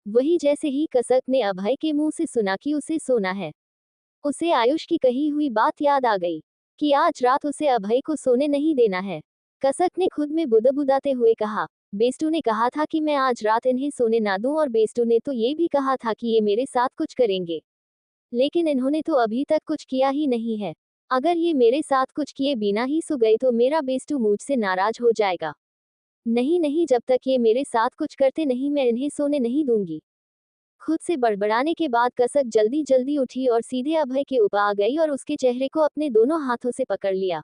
वही जैसे ही कसक ने अभय के मुंह से सुना कि उसे सोना है, उसे आयुष की कही हुई बात याद आ गई कि आज रात उसे अभय को सोने नहीं देना है। कसक ने खुद में बुदबुदाते हुए कहा, बेस्टू ने कहा था कि मैं आज रात इन्हें सोने ना दूं, और बेस्टू ने तो ये भी कहा था कि ये मेरे साथ कुछ करेंगे, लेकिन इन्होंने तो अभी तक कुछ किया ही नहीं है। अगर ये मेरे साथ कुछ किए बिना ही सो गए तो मेरा बेस्टू मुझसे नाराज हो जाएगा। नहीं नहीं, जब तक ये मेरे साथ कुछ करते नहीं मैं इन्हें सोने नहीं दूंगी। खुद से बड़बड़ाने के बाद कसक जल्दी जल्दी उठी और सीधे अभय के ऊपर आ गई और उसके चेहरे को अपने दोनों हाथों से पकड़ लिया।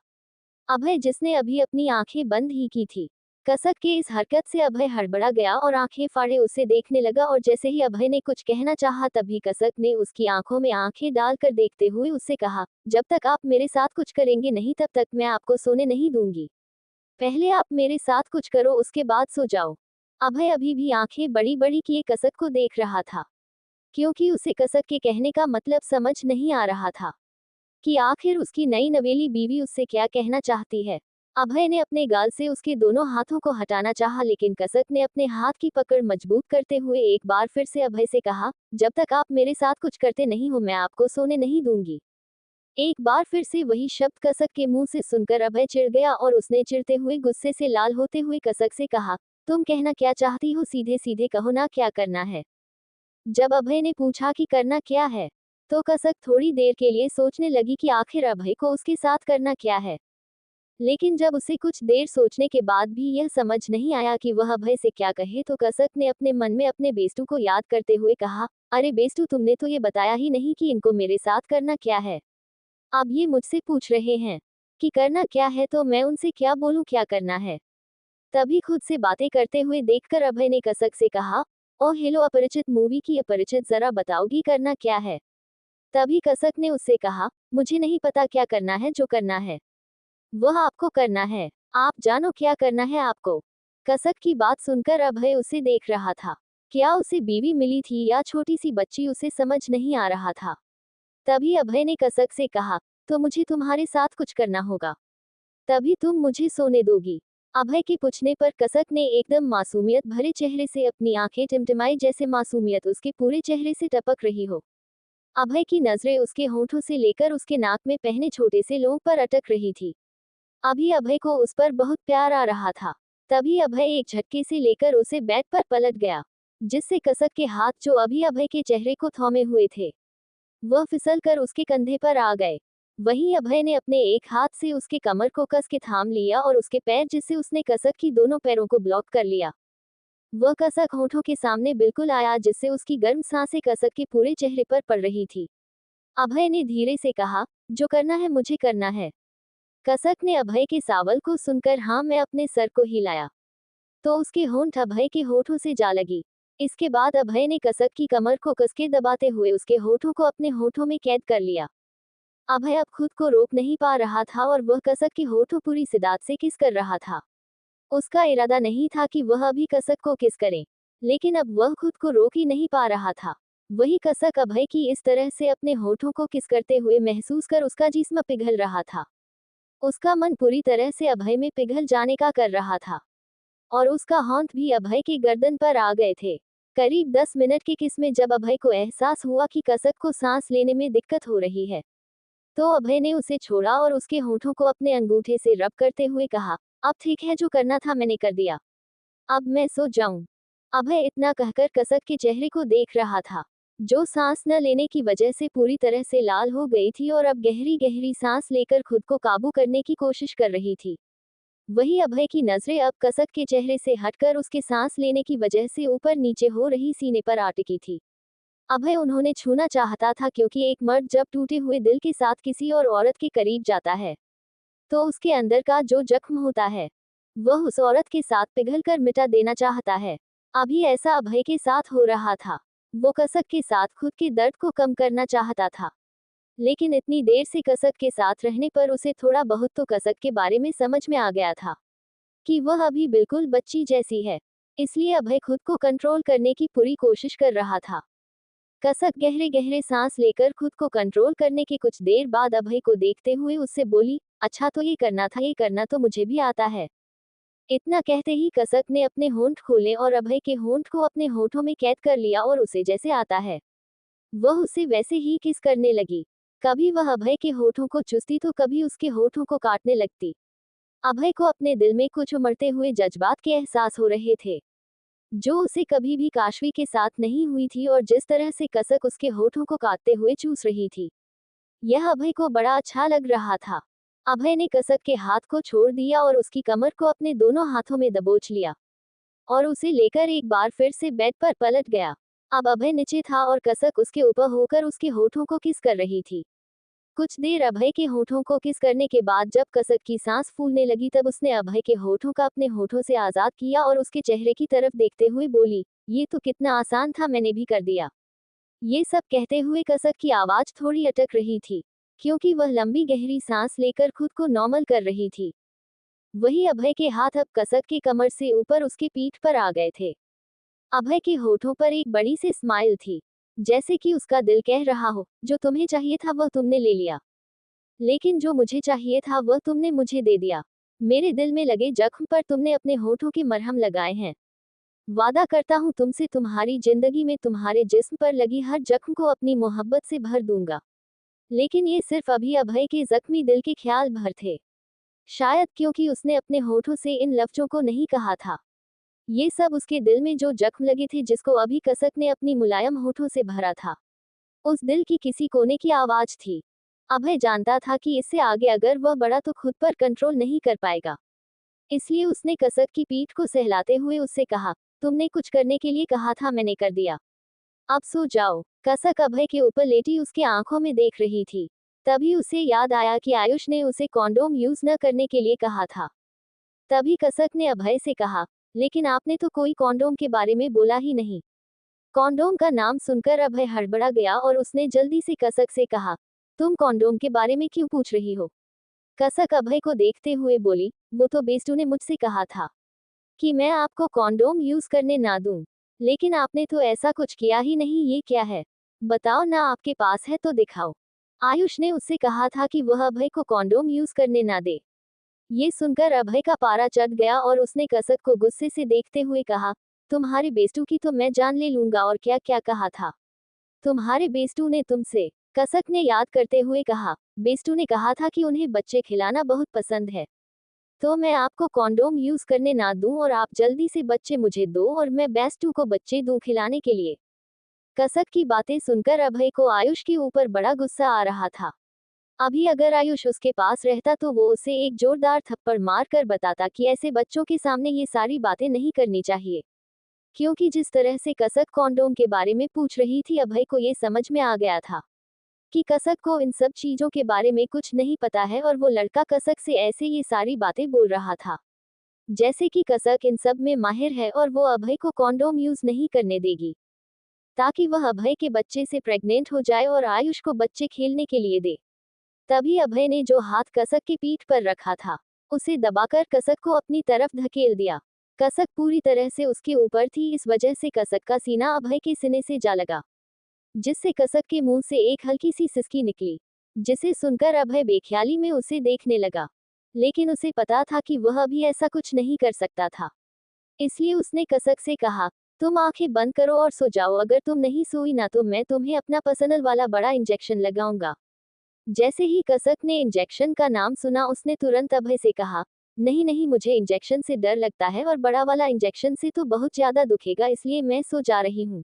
अभय, जिसने अभी अपनी आंखें बंद ही की थी। कसक के इस हरकत से अभय हड़बड़ा गया और आंखें फाड़े उसे देखने लगा, और जैसे ही अभय ने कुछ कहना चाहा तभी कसक ने उसकी आंखों में आंखें डालकर देखते हुए उससे कहा, जब तक आप मेरे साथ कुछ करेंगे नहीं तब तक मैं आपको सोने नहीं दूंगी। पहले आप मेरे साथ कुछ करो, उसके बाद सो जाओ। अभय अभी भी आंखें बड़ी बड़ी किए कसक को देख रहा था, क्योंकि उसे कसक के कहने का मतलब समझ नहीं आ रहा था कि आखिर उसकी नई नवेली बीवी उससे क्या कहना चाहती है। अभय ने अपने गाल से उसके दोनों हाथों को हटाना चाहा, लेकिन कसक ने अपने हाथ की पकड़ मजबूत करते हुए एक बार फिर से अभय से कहा, जब तक आप मेरे साथ कुछ करते नहीं हो मैं आपको सोने नहीं दूंगी। एक बार फिर से वही शब्द कसक के मुंह से सुनकर अभय चिढ़ गया और उसने चिढ़ते हुए गुस्से से लाल होते हुए कसक से कहा, तुम कहना क्या चाहती हो, सीधे सीधे कहो ना, क्या करना है। जब अभय ने पूछा कि करना क्या है, तो कसक थोड़ी देर के लिए सोचने लगी कि आखिर अभय को उसके साथ करना क्या है। लेकिन जब उसे कुछ देर सोचने के बाद भी यह समझ नहीं आया कि वह अभय से क्या कहे, तो कसक ने अपने मन में अपने बेस्टू को याद करते हुए कहा, अरे बेस्टू, तुमने तो ये बताया ही नहीं कि इनको मेरे साथ करना क्या है। अब ये मुझसे पूछ रहे हैं कि करना क्या है, तो मैं उनसे क्या बोलूं क्या करना है। तभी खुद से बातें करते हुए देखकर अभय ने कसक से कहा, ओ हेलो अपरिचित मूवी की अपरिचित, जरा बताओगी करना क्या है। तभी कसक ने उससे कहा, मुझे नहीं पता क्या करना है, जो करना है वह आपको करना है। आप जानो क्या करना है आपको। कसक की बात सुनकर अभय उसे देख रहा था। क्या उसे बीवी मिली थी या छोटी सी बच्ची, उसे समझ नहीं आ रहा था। तभी अभय ने कसक से कहा, तो मुझे तुम्हारे साथ कुछ करना होगा, तभी तुम मुझे सोने दोगी। अभय के पूछने पर कसक ने एकदम मासूमियत भरे चेहरे से अपनी आंखें टिमटिमाई, जैसे मासूमियत उसके पूरे चेहरे से टपक रही हो। अभय की नजरें उसके होंठों से लेकर उसके नाक में पहने छोटे से लोम पर अटक रही थी। अभी अभय को उस पर बहुत प्यार आ रहा था। तभी अभय एक झटके से लेकर उसे बेड पर पलट गया, जिससे कसक के हाथ जो अभी अभय के चेहरे को थामे हुए थे, वह फिसल कर उसके कंधे पर आ गए। वहीं अभय ने अपने एक हाथ से उसके कमर को कस के थाम लिया और उसके पैर, जिससे उसने कसक की दोनों पैरों को ब्लॉक कर लिया। वह कसक होठों के सामने बिल्कुल आया, जिससे उसकी गर्म सांसें कसक के पूरे चेहरे पर पड़ रही थी। अभय ने धीरे से कहा, जो करना है मुझे करना है। कसक ने अभय के सवाल को सुनकर हाँ मैं अपने सर को हिलाया, तो उसके होंठ अभय के होठों से जा लगी। इसके बाद अभय ने कसक की कमर को कसके दबाते हुए उसके होठों को अपने होठों में कैद कर लिया। अभय अब खुद को रोक नहीं पा रहा था और वह कसक के होठों पूरी शिद्दत से किस कर रहा था। उसका इरादा नहीं था कि वह अभी कसक को किस करे, लेकिन अब वह खुद को रोक ही नहीं पा रहा था। वही कसक अभय की इस तरह से अपने होठों को किस करते हुए महसूस कर उसका जिस्म पिघल रहा था। उसका मन पूरी तरह से अभय में पिघल जाने का कर रहा था, और उसका होंठ भी अभय की गर्दन पर आ गए थे। करीब 10 मिनट के किस में जब अभय को एहसास हुआ कि कसक को सांस लेने में दिक्कत हो रही है, तो अभय ने उसे छोड़ा और उसके होठों को अपने अंगूठे से रब करते हुए कहा, अब ठीक है, जो करना था मैंने कर दिया, अब मैं सो जाऊं। अभय इतना कहकर कसक के चेहरे को देख रहा था, जो सांस न लेने की वजह से पूरी तरह से लाल हो गई थी और अब गहरी गहरी सांस लेकर खुद को काबू करने की कोशिश कर रही थी। वही अभय की नजरें अब कसक के चेहरे से हटकर उसके सांस लेने की वजह से ऊपर नीचे हो रही सीने पर आ टिकी थी। अभय उन्होंने छूना चाहता था, क्योंकि एक मर्द जब टूटे हुए दिल के साथ किसी और औरत के करीब जाता है, तो उसके अंदर का जो जख्म होता है, वह उस औरत के साथ पिघल कर मिटा देना चाहता है। अभी ऐसा अभय के साथ हो रहा था। वो कसक के साथ खुद के दर्द को कम करना चाहता था, लेकिन इतनी देर से कसक के साथ रहने पर उसे थोड़ा बहुत तो कसक के बारे में समझ में आ गया था कि वह अभी बिल्कुल बच्ची जैसी है। इसलिए अभय खुद को कंट्रोल करने की पूरी कोशिश कर रहा था। कसक गहरे गहरे सांस लेकर खुद को कंट्रोल करने के कुछ देर बाद अभय को देखते हुए उससे बोली, अच्छा तो ये करना था, ये करना तो मुझे भी आता है। इतना कहते ही कसक ने अपने होंठ खोले और अभय के होंठ को अपने होठों में कैद कर लिया और उसे जैसे आता है वह उसे वैसे ही किस करने लगी। कभी वह अभय के होठों को चूसती तो कभी उसके होठों को काटने लगती। अभय को अपने दिल में कुछ उमड़ते हुए जज्बात के एहसास हो रहे थे, जो उसे कभी भी काशवी के साथ नहीं हुई थी, और जिस तरह से कसक उसके होठों को काटते हुए चूस रही थी, यह अभय को बड़ा अच्छा लग रहा था। अभय ने कसक के हाथ को छोड़ दिया और उसकी कमर को अपने दोनों हाथों में दबोच लिया और उसे लेकर एक बार फिर से बेड पर पलट गया। अब अभय नीचे था और कसक उसके ऊपर होकर उसके होठों को किस कर रही थी। कुछ देर अभय के होठों को किस करने के बाद जब कसक की सांस फूलने लगी तब उसने अभय के होठों का अपने होठों से आजाद किया और उसके चेहरे की तरफ देखते हुए बोली, ये तो कितना आसान था, मैंने भी कर दिया। ये सब कहते हुए कसक की आवाज थोड़ी अटक रही थी, क्योंकि वह लंबी गहरी सांस लेकर खुद को नॉर्मल कर रही थी। वही अभय के हाथ अब कसक की कमर से ऊपर उसकी पीठ पर आ गए थे। अभय के होठों पर एक बड़ी सी स्माइल थी, जैसे कि उसका दिल कह रहा हो, जो तुम्हें चाहिए था वह तुमने ले लिया, लेकिन जो मुझे चाहिए था वह तुमने मुझे दे दिया। मेरे दिल में लगे जख्म पर तुमने अपने होठों के मरहम लगाए हैं। वादा करता हूँ तुमसे, तुम्हारी जिंदगी में तुम्हारे जिस्म पर लगी हर जख्म को अपनी मोहब्बत से भर दूंगा। लेकिन ये सिर्फ अभी अभय के जख्मी दिल के ख्याल भर थे, शायद क्योंकि उसने अपने होठों से इन लफ्जों को नहीं कहा था। ये सब उसके दिल में जो जख्म लगे थे, जिसको अभी कसक ने अपनी मुलायम होठों से भरा था, उस दिल की किसी कोने की आवाज थी। अभय जानता था कि इससे आगे अगर वह बढ़ा तो खुद पर कंट्रोल नहीं कर पाएगा, इसलिए उसने कसक की पीठ को सहलाते हुए उससे कहा, तुमने कुछ करने के लिए कहा था, मैंने कर दिया, अब सो जाओ। कसक अभय के ऊपर लेटी उसके आंखों में देख रही थी। तभी उसे याद आया कि आयुष ने उसे कॉन्डोम यूज न करने के लिए कहा था। तभी कसक ने अभय से कहा, लेकिन आपने तो कोई कॉन्डोम के बारे में बोला ही नहीं। कॉन्डोम का नाम सुनकर अभय हड़बड़ा गया और उसने जल्दी से कसक से कहा, तुम कॉन्डोम के बारे में क्यों पूछ रही हो? कसक अभय को देखते हुए बोली, वो तो बेस्टू ने मुझसे कहा था कि मैं आपको कॉन्डोम यूज करने ना दूं, लेकिन आपने तो ऐसा कुछ किया ही नहीं, ये क्या है? बताओ ना, आपके पास है तो दिखाओ। आयुष ने उससे कहा था कि वह अभय को कॉन्डोम यूज करने ना दे। ये सुनकर अभय का पारा चढ़ गया और उसने कसक को गुस्से से देखते हुए कहा, तुम्हारे बेस्टू की तो मैं जान ले लूंगा, और क्या क्या कहा था तुम्हारे बेस्टू ने तुमसे? कसक ने याद करते हुए कहा, बेस्टू ने कहा था कि उन्हें बच्चे खिलाना बहुत पसंद है, तो मैं आपको कॉन्डोम यूज करने ना दूं और आप जल्दी से बच्चे मुझे दो और मैं बेस्टू को बच्चे दूं खिलाने के लिए। कसक की बातें सुनकर अभय को आयुष के ऊपर बड़ा गुस्सा आ रहा था। अभी अगर आयुष उसके पास रहता तो वो उसे एक जोरदार थप्पड़ मार कर बताता कि ऐसे बच्चों के सामने ये सारी बातें नहीं करनी चाहिए। क्योंकि जिस तरह से कसक कॉन्डोम के बारे में पूछ रही थी, अभय को ये समझ में आ गया था कि कसक को इन सब चीजों के बारे में कुछ नहीं पता है, और वो लड़का कसक से ऐसे ये सारी बातें बोल रहा था जैसे कि कसक इन सब में माहिर है और वो अभय को कॉन्डोम यूज नहीं करने देगी, ताकि वह अभय के बच्चे से प्रेग्नेंट हो जाए और आयुष को बच्चे खेलने के लिए दे। तभी अभय ने जो हाथ कसक की पीठ पर रखा था, उसे दबाकर कसक को अपनी तरफ धकेल दिया। कसक पूरी तरह से उसके ऊपर थी, इस वजह से कसक का सीना अभय के सीने से जा लगा, जिससे कसक के मुंह से एक हल्की सी सिसकी निकली, जिसे सुनकर अभय बेख्याली में उसे देखने लगा। लेकिन उसे पता था कि वह अभी ऐसा कुछ नहीं कर सकता था, इसलिए उसने कसक से कहा, तुम आंखें बंद करो और सो जाओ, अगर तुम नहीं सोई ना तो मैं तुम्हें अपना पर्सनल वाला बड़ा इंजेक्शन लगाऊंगा। जैसे ही कसक ने इंजेक्शन का नाम सुना, उसने तुरंत अभय से कहा, नहीं नहीं, मुझे इंजेक्शन से डर लगता है और बड़ा वाला इंजेक्शन से तो बहुत ज्यादा दुखेगा, इसलिए मैं सो जा रही हूँ।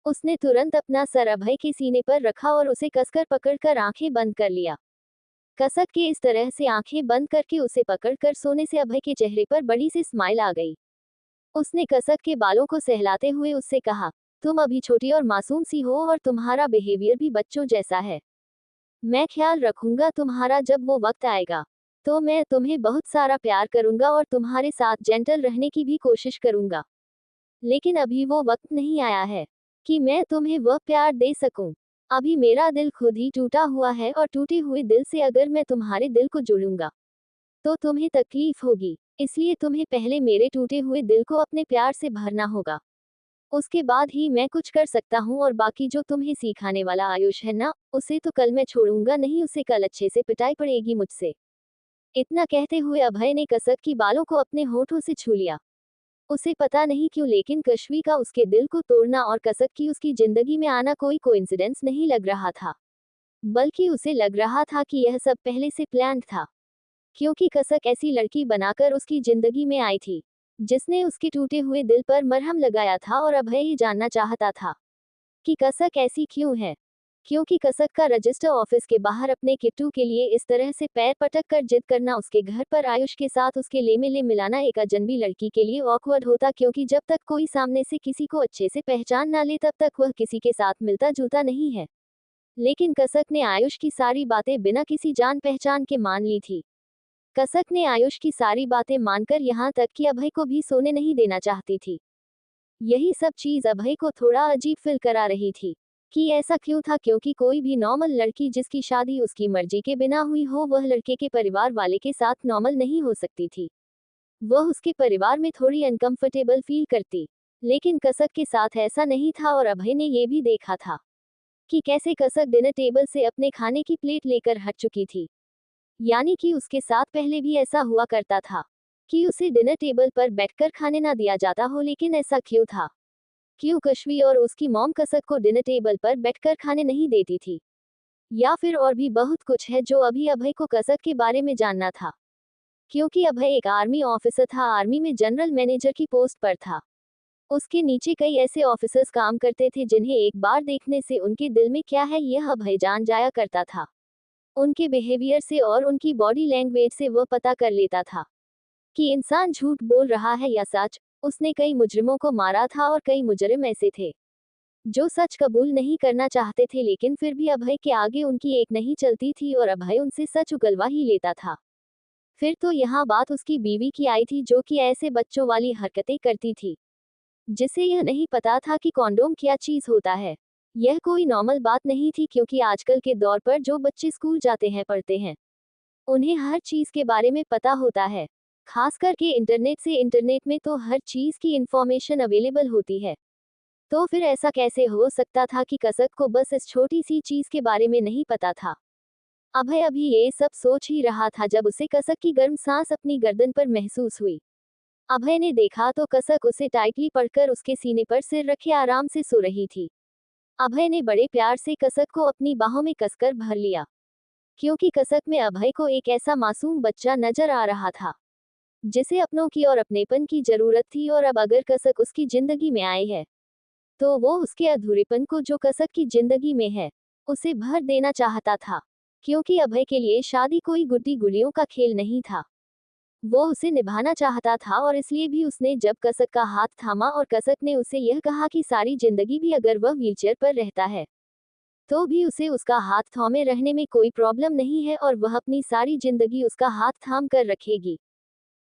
उसने तुरंत अपना सर अभय के सीने पर रखा और उसे कसकर पकड़कर आंखें बंद कर लिया। कसक के इस तरह से आंखें बंद करके उसे पकड़कर सोने से अभय के चेहरे पर बड़ी सी स्माइल आ गई। उसने कसक के बालों को सहलाते हुए उससे कहा, तुम अभी छोटी और मासूम सी हो और तुम्हारा बिहेवियर भी बच्चों जैसा है। मैं ख्याल रखूंगा तुम्हारा, जब वो वक्त आएगा तो मैं तुम्हें बहुत सारा प्यार करूंगा और तुम्हारे साथ जेंटल रहने की भी कोशिश करूंगा। लेकिन अभी वो वक्त नहीं आया है कि मैं तुम्हें वह प्यार दे सकूं। अभी मेरा दिल खुद ही टूटा हुआ है और टूटे हुए दिल से अगर मैं तुम्हारे दिल को जोड़ूंगा तो तुम्हें तकलीफ होगी, इसलिए तुम्हें पहले मेरे टूटे हुए दिल को अपने प्यार से भरना होगा। उसके बाद ही मैं कुछ कर सकता हूँ, और बाकी जो तुम्हें सिखाने वाला आयुष है ना, उसे तो कल मैं छोड़ूंगा नहीं, उसे कल अच्छे से पिटाई पड़ेगी मुझसे। इतना कहते हुए अभय ने कसक की बालों को अपने होठों से छू लिया। उसे पता नहीं क्यों लेकिन कश्वी का उसके दिल को तोड़ना और कसक की उसकी जिंदगी में आना कोई कोइंसिडेंस नहीं लग रहा था, बल्कि उसे लग रहा था कि यह सब पहले से प्लान्ड था। क्योंकि कसक ऐसी लड़की बनाकर उसकी जिंदगी में आई थी जिसने उसके टूटे हुए दिल पर मरहम लगाया था, और अभय ही जानना चाहता था कि कसक ऐसी क्यों है। क्योंकि कसक का रजिस्टर ऑफिस के बाहर अपने किट्टू के लिए इस तरह से पैर पटक कर जिद करना उसके घर पर आयुष के साथ उसके ले मिलाना एक अजनबी लड़की के लिए ऑकवर्ड होता, क्योंकि जब तक कोई सामने से किसी को अच्छे से पहचान ना ले तब तक वह किसी के साथ मिलता जुलता नहीं है। लेकिन कसक ने आयुष की सारी बातें बिना किसी जान पहचान के मान ली थी। कसक ने आयुष की सारी बातें मानकर यहाँ तक कि अभय को भी सोने नहीं देना चाहती थी। यही सब चीज अभय को थोड़ा अजीब फील करा रही थी कि ऐसा क्यों था, क्योंकि कोई भी नॉर्मल लड़की जिसकी शादी उसकी मर्जी के बिना हुई हो वह लड़के के परिवार वाले के साथ नॉर्मल नहीं हो सकती थी। वह उसके परिवार में थोड़ी अनकंफर्टेबल फील करती। लेकिन कसक के साथ ऐसा नहीं था, और अभय ने ये भी देखा था कि कैसे कसक डिनर टेबल से अपने खाने की प्लेट लेकर हट चुकी थी। यानी कि उसके साथ पहले भी ऐसा हुआ करता था कि उसे डिनर टेबल पर बैठकर खाने ना दिया जाता हो, लेकिन ऐसा क्यों था? क्यों कश्वी और उसकी मॉम कसक को डिनर टेबल पर बैठकर खाने नहीं देती थी? या फिर और भी बहुत कुछ है जो अभी अभय को कसक के बारे में जानना था। क्योंकि अभय एक आर्मी ऑफिसर था, आर्मी में जनरल मैनेजर की पोस्ट पर था। उसके नीचे कई ऐसे ऑफिसर्स काम करते थे जिन्हें एक बार देखने से उनके दिल में क्या है यह अभय जान जाया करता था। उनके बिहेवियर से और उनकी बॉडी लैंग्वेज से वह पता कर लेता था कि इंसान झूठ बोल रहा है या सच। उसने कई मुजरिमों को मारा था और कई मुजरिम ऐसे थे जो सच कबूल नहीं करना चाहते थे, लेकिन फिर भी अभय के आगे उनकी एक नहीं चलती थी और अभय उनसे सच उगलवा ही लेता था। फिर तो यहाँ बात उसकी बीवी की आई थी जो कि ऐसे बच्चों वाली हरकतें करती थी जिसे यह नहीं पता था कि कॉन्डोम क्या चीज होता है। यह कोई नॉर्मल बात नहीं थी, क्योंकि आजकल के दौर पर जो बच्चे स्कूल जाते हैं पढ़ते हैं उन्हें हर चीज के बारे में पता होता है, खास करके इंटरनेट से। इंटरनेट में तो हर चीज की इंफॉर्मेशन अवेलेबल होती है। तो फिर ऐसा कैसे हो सकता था कि कसक को बस इस छोटी सी चीज के बारे में नहीं पता था? अभय अभी ये सब सोच ही रहा था जब उसे कसक की गर्म सांस अपनी गर्दन पर महसूस हुई। अभय ने देखा तो कसक उसे टाइटली पकड़कर उसके सीने पर सिर रखे आराम से सो रही थी। अभय ने बड़े प्यार से कसक को अपनी बाहों में कसकर भर लिया, क्योंकि कसक में अभय को एक ऐसा मासूम बच्चा नजर आ रहा था जिसे अपनों की और अपनेपन की जरूरत थी, और अब अगर कसक उसकी जिंदगी में आई है तो वो उसके अधूरेपन को जो कसक की जिंदगी में है उसे भर देना चाहता था। क्योंकि अभय के लिए शादी कोई गुड्डी गुड़ियों का खेल नहीं था, वो उसे निभाना चाहता था। और इसलिए भी उसने जब कसक का हाथ थामा और कसक ने उसे यह कहा कि सारी जिंदगी भी अगर वह व्हीलचेयर पर रहता है तो भी उसे उसका हाथ थामे रहने में कोई प्रॉब्लम नहीं है, और वह अपनी सारी जिंदगी उसका हाथ थाम कर रखेगी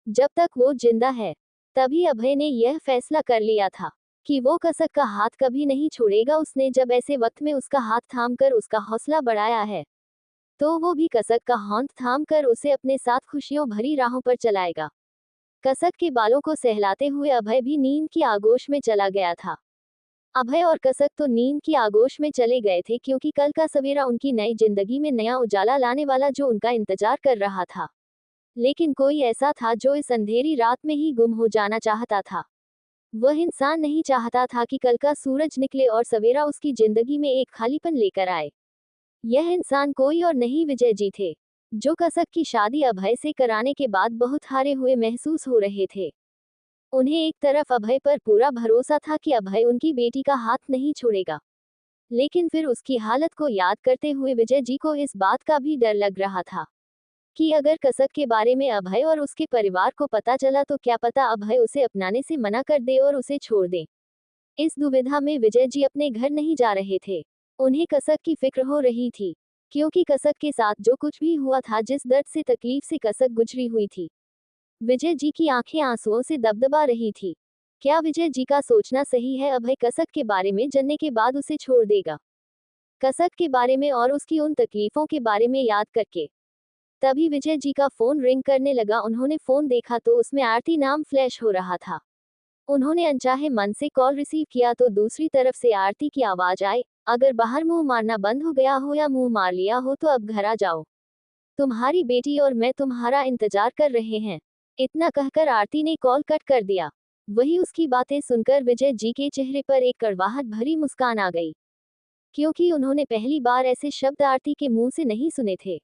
जब तक वो जिंदा है। तभी अभय ने यह फैसला कर लिया था कि वो कसक का हाथ कभी नहीं छोड़ेगा। उसने जब ऐसे वक्त में उसका हाथ थाम कर उसका हौसला बढ़ाया है तो वो भी कसक का हाथ थाम कर उसे अपने साथ खुशियों भरी राहों पर चलाएगा। कसक के बालों को सहलाते हुए अभय भी नींद की आगोश में चला गया था। अभय और कसक तो नींद की आगोश में चले गए थे, क्योंकि कल का सवेरा उनकी नई जिंदगी में नया उजाला लाने वाला जो उनका इंतजार कर रहा था। लेकिन कोई ऐसा था जो इस अंधेरी रात में ही गुम हो जाना चाहता था। वह इंसान नहीं चाहता था कि कल का सूरज निकले और सवेरा उसकी जिंदगी में एक खालीपन लेकर आए। यह इंसान कोई और नहीं विजय जी थे, जो कसक की शादी अभय से कराने के बाद बहुत हारे हुए महसूस हो रहे थे। उन्हें एक तरफ अभय पर पूरा भरोसा था कि अभय उनकी बेटी का हाथ नहीं छोड़ेगा, लेकिन फिर उसकी हालत को याद करते हुए विजय जी को इस बात का भी डर लग रहा था कि अगर कसक के बारे में अभय और उसके परिवार को पता चला तो क्या पता अभय उसे अपनाने से मना कर दे और उसे छोड़ दे। इस दुविधा में विजय जी अपने घर नहीं जा रहे थे। उन्हें कसक की फिक्र हो रही थी, क्योंकि कसक के साथ जो कुछ भी हुआ था, जिस दर्द से तकलीफ से कसक गुजरी हुई थी, विजय जी की आंखें आंसुओं से दबदबा रही थी। क्या विजय जी का सोचना सही है? अभय कसक के बारे में जानने के बाद उसे छोड़ देगा, कसक के बारे में और उसकी उन तकलीफों के बारे में याद करके। तभी विजय जी का फोन रिंग करने लगा। उन्होंने फोन देखा तो उसमें आरती नाम फ्लैश हो रहा था। उन्होंने अनचाहे मन से कॉल रिसीव किया तो दूसरी तरफ से आरती की आवाज आई, अगर बाहर मुंह मारना बंद हो गया हो या मुंह मार लिया हो तो अब घर आ जाओ। तुम्हारी बेटी और मैं तुम्हारा इंतजार कर रहे हैं। इतना कहकर आरती ने कॉल कट कर दिया। वही उसकी बातें सुनकर विजय जी के चेहरे पर एक कड़वाहट भरी मुस्कान आ गई, क्योंकि उन्होंने पहली बार ऐसे शब्द आरती के मुंह से नहीं सुने थे।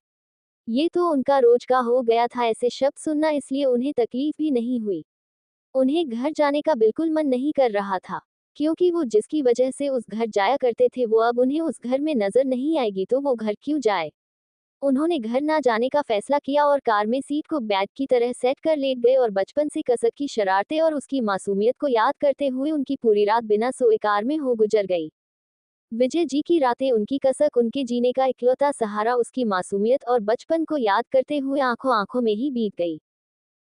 ये तो उनका रोज का हो गया था ऐसे शब्द सुनना, इसलिए उन्हें तकलीफ भी नहीं हुई। उन्हें घर जाने का बिल्कुल मन नहीं कर रहा था, क्योंकि वो जिसकी वजह से उस घर जाया करते थे वो अब उन्हें उस घर में नजर नहीं आएगी, तो वो घर क्यों जाए। उन्होंने घर ना जाने का फैसला किया और कार में सीट को बैग की तरह सेट कर लेट गए और बचपन से कसक की शरारतें और उसकी मासूमियत को याद करते हुए उनकी पूरी रात बिना सोए कार में हो गुजर गई। विजय जी की रातें, उनकी कसक, उनके जीने का इकलौता सहारा, उसकी मासूमियत और बचपन को याद करते हुए आंखों आंखों में ही बीत गई।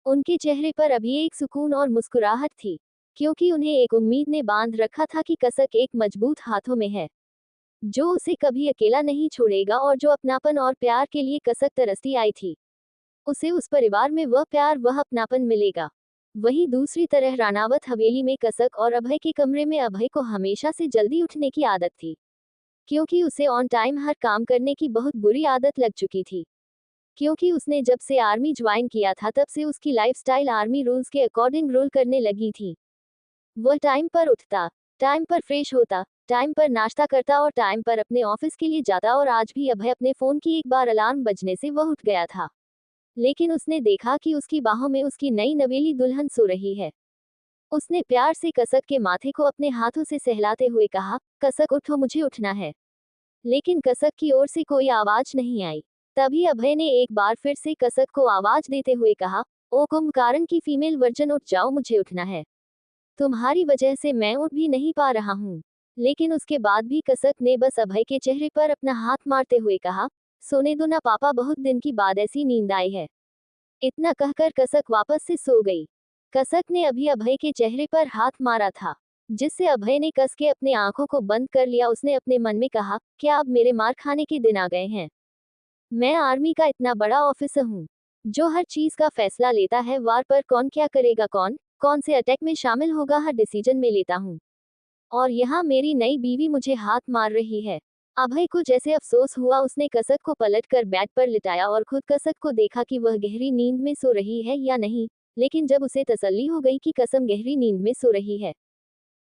उनके चेहरे पर अभी एक सुकून और मुस्कुराहट थी, क्योंकि उन्हें एक उम्मीद ने बांध रखा था कि कसक एक मजबूत हाथों में है, जो उसे कभी अकेला नहीं छोड़ेगा और जो अपनापन और प्यार के लिए कसक तरसती आई थी, उसे उस परिवार में वह प्यार, वह अपनापन मिलेगा। वहीं दूसरी तरह रानावत हवेली में कसक और अभय के कमरे में अभय को हमेशा से जल्दी उठने की आदत थी, क्योंकि उसे ऑन टाइम हर काम करने की बहुत बुरी आदत लग चुकी थी। क्योंकि उसने जब से आर्मी ज्वाइन किया था तब से उसकी लाइफस्टाइल आर्मी रूल्स के अकॉर्डिंग रोल करने लगी थी। वह टाइम पर उठता, टाइम पर फ्रेश होता, टाइम पर नाश्ता करता और टाइम पर अपने ऑफिस के लिए जाता। और आज भी अभय अपने फोन की एक बार अलार्म बजने से वह उठ गया था, लेकिन उसने देखा कि उसकी बाहों में उसकी नई नवेली दुल्हन सो रही है। उसने प्यार से कसक के माथे को अपने हाथों से सहलाते हुए कहा, कसक उठो, मुझे उठना है। लेकिन कसक की ओर से कोई आवाज नहीं आई। तभी अभय ने एक बार फिर से कसक को आवाज देते हुए कहा, ओ कुंभकर्ण की फीमेल वर्जन, उठ जाओ, मुझे उठना है। तुम्हारी वजह से मैं उठ भी नहीं पा रहा हूँ। लेकिन उसके बाद भी कसक ने बस अभय के चेहरे पर अपना हाथ मारते हुए कहा, सोने दो ना पापा, बहुत दिन की बाद ऐसी नींद आई है। इतना कहकर कसक वापस से सो गई। कसक ने अभी अभय के चेहरे पर हाथ मारा था, जिससे अभय ने कस के अपने आंखों को बंद कर लिया। उसने अपने मन में कहा, क्या अब मेरे मार खाने के दिन आ गए हैं? मैं आर्मी का इतना बड़ा ऑफिसर हूँ, जो हर चीज का फैसला लेता है। वार पर कौन क्या करेगा, कौन कौन से अटैक में शामिल होगा, हर डिसीजन में लेता हूँ। और यहाँ मेरी नई बीवी मुझे हाथ मार रही है। अभय को जैसे अफसोस हुआ, उसने कसक को पलटकर बेड पर लिटाया और खुद कसक को देखा कि वह गहरी नींद में सो रही है या नहीं। लेकिन जब उसे तसल्ली हो गई कि कसम गहरी नींद में सो रही है,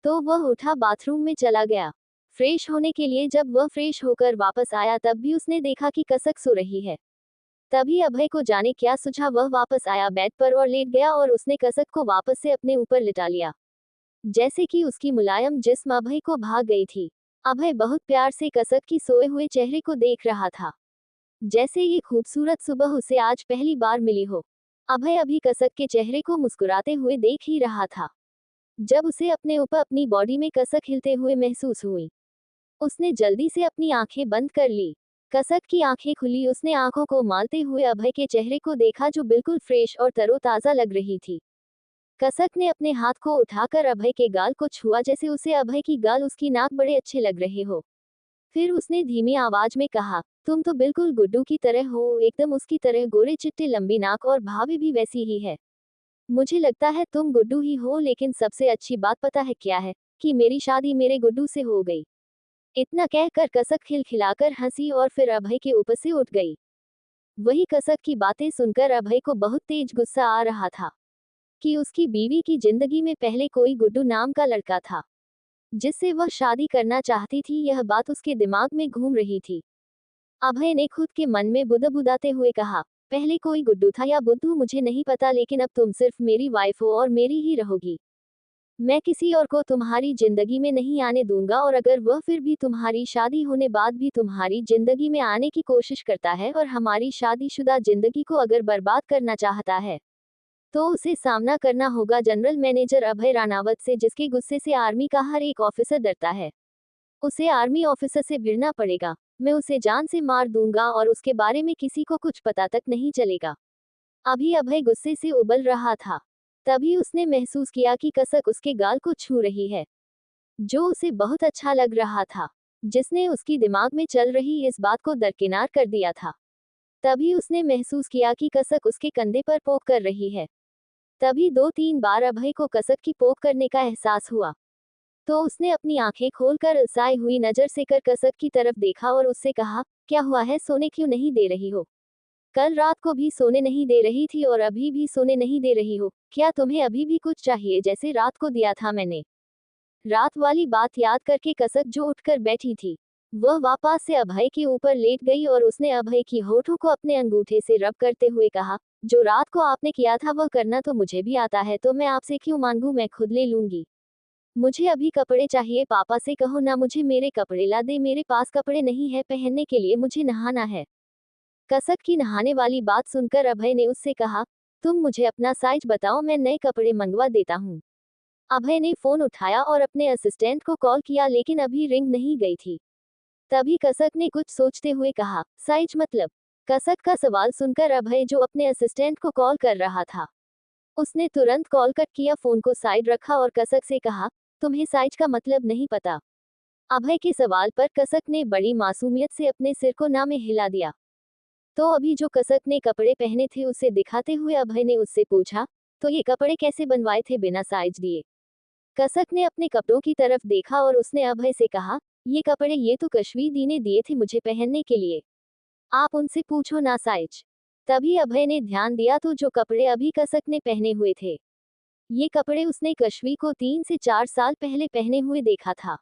तो वह उठा बाथरूम में चला गया फ्रेश होने के लिए। जब वह फ्रेश होकर वापस आया तब भी उसने देखा कि कसक सो रही है। तभी अभय को जाने क्या सूझा, वह वापस आया बेड पर और लेट गया और उसने कसक को वापस से अपने ऊपर लिटा लिया, जैसे कि उसकी मुलायम जिस्म अभय को भाग गई थी। अभय बहुत प्यार से कसक की सोए हुए चेहरे को देख रहा था, जैसे ये खूबसूरत सुबह उसे आज पहली बार मिली हो। अभय अभी कसक के चेहरे को मुस्कुराते हुए देख ही रहा था, जब उसे अपने ऊपर अपनी बॉडी में कसक हिलते हुए महसूस हुई। उसने जल्दी से अपनी आंखें बंद कर ली। कसक की आंखें खुली, उसने आंखों को मालते हुए अभय के चेहरे को देखा, जो बिल्कुल फ्रेश और तरोताजा लग रही थी। कसक ने अपने हाथ को उठाकर अभय के गाल को छुआ, जैसे उसे अभय की गाल, उसकी नाक बड़े अच्छे लग रहे हो। फिर उसने धीमी आवाज में कहा, तुम तो बिल्कुल गुड्डू की तरह हो, एकदम उसकी तरह, गोरे चिट्टे लंबी नाक और भाभी भी वैसी ही है। मुझे लगता है तुम गुड्डू ही हो। लेकिन सबसे अच्छी बात पता है क्या है? कि मेरी शादी मेरे गुड्डू से हो गई। इतना कहकर कसक खिलखिलाकर हंसी और फिर अभय के ऊपर से उठ गई। वही कसक की बातें सुनकर अभय को बहुत तेज गुस्सा आ रहा था, कि उसकी बीवी की जिंदगी में पहले कोई गुड्डू नाम का लड़का था, जिससे वह शादी करना चाहती थी। यह बात उसके दिमाग में घूम रही थी। अभय ने खुद के मन में बुदबुदाते हुए कहा, पहले कोई गुड्डू था या बुद्धू मुझे नहीं पता, लेकिन अब तुम सिर्फ मेरी वाइफ हो और मेरी ही रहोगी। मैं किसी और को तुम्हारी जिंदगी में नहीं आने दूंगा। और अगर वह फिर भी तुम्हारी शादी होने बाद भी तुम्हारी जिंदगी में आने की कोशिश करता है और हमारी शादीशुदा जिंदगी को अगर बर्बाद करना चाहता है, तो उसे सामना करना होगा जनरल मैनेजर अभय रानावत से, जिसके गुस्से से आर्मी का हर एक ऑफिसर डरता है। उसे आर्मी ऑफिसर से भिड़ना पड़ेगा। मैं उसे जान से मार दूंगा और उसके बारे में किसी को कुछ पता तक नहीं चलेगा। अभी अभय गुस्से से उबल रहा था। तभी उसने महसूस किया कि कसक उसके गाल को छू रही है, जो उसे बहुत अच्छा लग रहा था, जिसने उसकी दिमाग में चल रही इस बात को दरकिनार कर दिया था। तभी उसने महसूस किया कि कसक उसके कंधे पर पोक कर रही है। तभी 2-3 बार अभय को कसक की पोक करने का एहसास हुआ, तो उसने अपनी आंखें खोलकर अलसाई हुई नजर से कर कसक की तरफ देखा और उससे कहा, क्या हुआ है, सोने क्यों नहीं दे रही हो? कल रात को भी सोने नहीं दे रही थी और अभी भी सोने नहीं दे रही हो। क्या तुम्हें अभी भी कुछ चाहिए जैसे रात को दिया था मैंने? रात वाली बात याद करके कसक जो उठकर बैठी थी, वह वापस से अभय के ऊपर लेट गई और उसने अभय की होठों को अपने अंगूठे से रब करते हुए कहा, जो रात को आपने किया था वह करना तो मुझे भी आता है, तो मैं आपसे क्यों मांगूं, मैं खुद ले लूंगी। मुझे अभी कपड़े चाहिए, पापा से कहो ना मुझे मेरे कपड़े ला दे, मेरे पास कपड़े नहीं है पहनने के लिए, मुझे नहाना है। कसक की नहाने वाली बात सुनकर अभय ने उससे कहा, तुम मुझे अपना साइज बताओ, मैं नए कपड़े मंगवा देता हूँ। अभय ने फोन उठाया और अपने असिस्टेंट को कॉल किया, लेकिन अभी रिंग नहीं गई थी। तभी कसक ने कुछ सोचते हुए कहा, साइज मतलब? कसक का सवाल सुनकर अभय जो अपने असिस्टेंट को कॉल कर रहा था, उसने तुरंत कॉल कट किया, फोन को साइड रखा और कसक से कहा, तुम्हें साइज का मतलब नहीं पता? अभय के सवाल पर कसक ने बड़ी मासूमियत से अपने सिर को ना में हिला दिया। तो अभी जो कसक ने कपड़े पहने थे उसे दिखाते हुए अभय ने उससे पूछा, तो ये कपड़े कैसे बनवाए थे बिना साइज दिए? कसक ने अपने कपड़ों की तरफ देखा और उसने अभय से कहा, ये कपड़े ये तो कश्मीर दी ने दिए थे मुझे पहनने के लिए, आप उनसे पूछो ना साइज। तभी अभय ने ध्यान दिया तो जो कपड़े अभी कसक ने पहने हुए थे, ये कपड़े उसने कश्मीर को 3 से 4 साल पहले पहने हुए देखा था।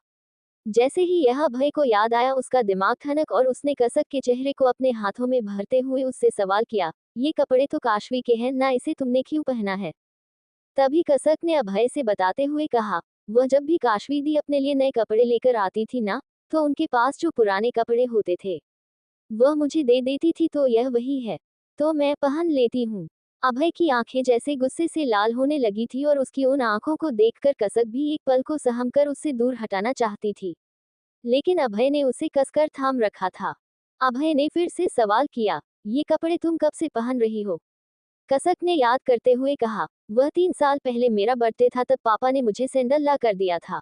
जैसे ही यह अभय को याद आया, उसका दिमाग ठनक और उसने कसक के चेहरे को अपने हाथों में भरते हुए उससे सवाल किया, ये कपड़े तो काशवी के हैं ना, इसे तुमने क्यों पहना है? तभी कसक ने अभय से बताते हुए कहा, वह जब भी काशवी दी अपने लिए नए कपड़े लेकर आती थी ना, तो उनके पास जो पुराने कपड़े होते थे वह मुझे दे देती थी, तो यह वही है, तो मैं पहन लेती हूँ। अभय की आंखें जैसे गुस्से से लाल होने लगी थी और उसकी उन आंखों को देखकर कसक भी एक पल को सहम कर उससे दूर हटाना चाहती थी, लेकिन अभय ने उसे कसकर थाम रखा था। अभय ने फिर से सवाल किया, ये कपड़े तुम कब से पहन रही हो? कसक ने याद करते हुए कहा, वह 3 साल पहले मेरा बर्थडे था, तब पापा ने मुझे सैंडल ला कर दिया था,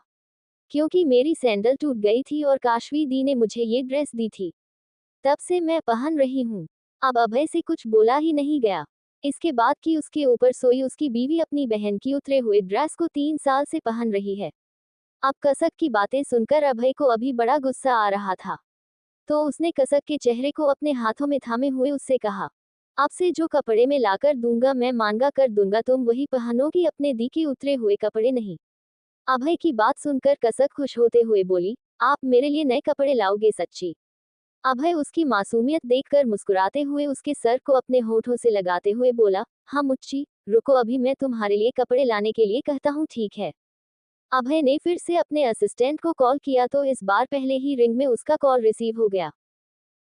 क्योंकि मेरी सैंडल टूट गई थी और काशवी दी ने मुझे ये ड्रेस दी थी, तब से मैं पहन रही हूँ। अब अभय से कुछ बोला ही नहीं गया। इसके बाद कि उसके ऊपर सोई उसकी बीवी अपनी बहन की उतरे हुए ड्रेस को 3 साल से पहन रही है। अब कसक की बातें सुनकर अभय को अभी बड़ा गुस्सा आ रहा था, तो उसने कसक के चेहरे को अपने हाथों में थामे हुए उससे कहा, आपसे जो कपड़े मैं लाकर दूंगा मैं मांगा कर दूंगा, तुम वही पहनोगी, अपने दी के उतरे हुए कपड़े नहीं। अभय की बात सुनकर कसक खुश होते हुए बोली, आप मेरे लिए नए कपड़े लाओगे सच्ची? अभय उसकी मासूमियत देखकर मुस्कुराते हुए उसके सर को अपने होठों से लगाते हुए बोला, हाँ मुच्ची, रुको अभी मैं तुम्हारे लिए कपड़े लाने के लिए कहता हूँ, ठीक है? अभय ने फिर से अपने असिस्टेंट को कॉल किया तो इस बार पहले ही रिंग में उसका कॉल रिसीव हो गया।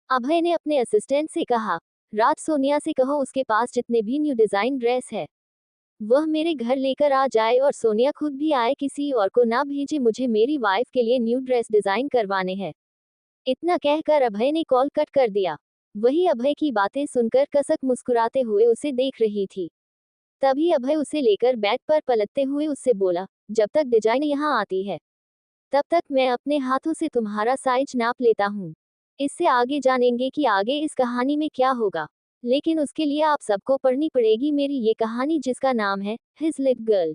अभय ने अपने असिस्टेंट से कहा, रात सोनिया से कहो उसके पास जितने भी न्यू डिजाइन ड्रेस है वह मेरे घर लेकर आ जाए और सोनिया खुद भी आए, किसी और को ना भेजे, मुझे मेरी वाइफ के लिए न्यू ड्रेस डिजाइन करवाने हैं। इतना कहकर अभय ने कॉल कट कर दिया। वही अभय की बातें सुनकर कसक मुस्कुराते हुए उसे देख रही थी। तभी अभय उसे लेकर बेड पर पलटते हुए उससे बोला, जब तक डिजाइन यहाँ आती है तब तक मैं अपने हाथों से तुम्हारा साइज नाप लेता हूँ। इससे आगे जानेंगे कि आगे इस कहानी में क्या होगा, लेकिन उसके लिए आप सबको पढ़नी पड़ेगी मेरी ये कहानी जिसका नाम है हिज लिटिल गर्ल।